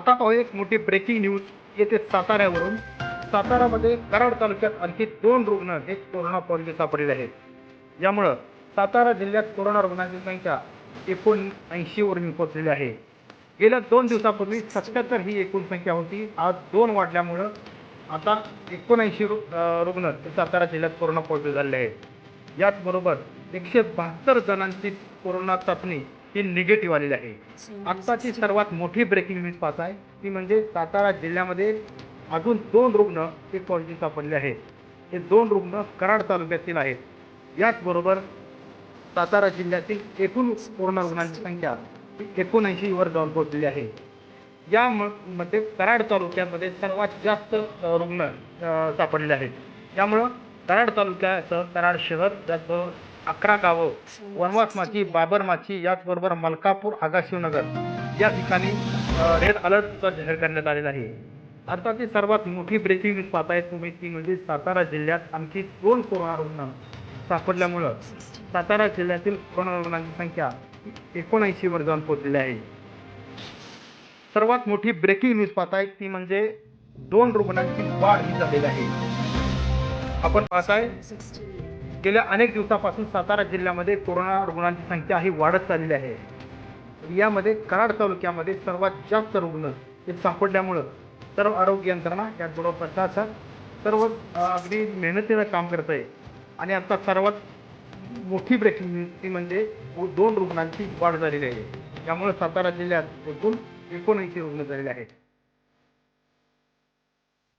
आता पाहू एक मोठी ब्रेकिंग न्यूज येते साताऱ्यावरून. साताऱ्यामध्ये कराड तालुक्यात आणखी 2 रुग्ण हे कोरोना पॉझिटिव्ह सापडलेले आहेत. यामुळं सातारा जिल्ह्यात कोरोना रुग्णांची संख्या 79 वरून पोहोचलेली आहे. गेल्या 2 दिवसापूर्वी 77 ही एकूण संख्या होती. आज 2 वाढल्यामुळं आता 79 रुग्ण हे सातारा जिल्ह्यात कोरोना पॉझिटिव्ह झालेले आहेत. याचबरोबर 172 जणांची कोरोना चाचणी ही निगेटिव्ह आलेली आहे. आत्ताची सर्वात मोठी ब्रेकिंग न्यूज पाहत आहे ती म्हणजे सातारा जिल्ह्यामध्ये अजून 2 रुग्ण हे पॉझिटिव्ह सापडले आहेत. हे 2 रुग्ण कराड तालुक्यातील आहेत. याचबरोबर सातारा जिल्ह्यातील एकूण कोरोना रुग्णांची संख्या 79 वर जाऊन पोहोचलेली आहे. मध्ये कराड तालुक्यामध्ये सर्वात जास्त रुग्ण सापडलेले आहेत. यामुळं कराड तालुक्यासह कराड शहर, त्याचबरोबर 11 गावं, वनवासमाची, बाबरमाची, याचबरोबर मलकापूर, आगाशिवनगर या ठिकाणी रेड अलर्ट जाहीर करण्यात आलेला आहे. अर्थात सर्वात मोठी ब्रेकिंग न्यूज पाहताय तुम्ही ती म्हणजे सातारा जिल्ह्यात आणखी 2 कोरोना रुग्ण सापडल्यामुळं सातारा जिल्ह्यातील कोरोना रुग्णांची संख्या 79 वर जाऊन पोहोचलेली आहे. सर्वात मोठी ब्रेकिंग न्यूज पाहताय ती म्हणजे 2 रुग्णांची वाढ ही झालेली आहे. आपण पाहताय गेल्या अनेक दिवसापासून सातारा जिल्ह्यामध्ये कोरोना रुग्णांची संख्या ही वाढत चाललेली आहे. यामध्ये कराड तालुक्यामध्ये सर्वात जास्त रुग्ण हे सापडल्यामुळं सर्व आरोग्य यंत्रणा, त्याचबरोबर प्रशासन सर्व अगदी मेहनतीनं काम करत आहे. आणि आता सर्वात मोठी ब्रेकिंग न्यूज ती म्हणजे 2 रुग्णांची वाढ झालेली आहे. यामुळे सातारा जिल्ह्यात एकूण 79 रुग्ण झालेले आहेत.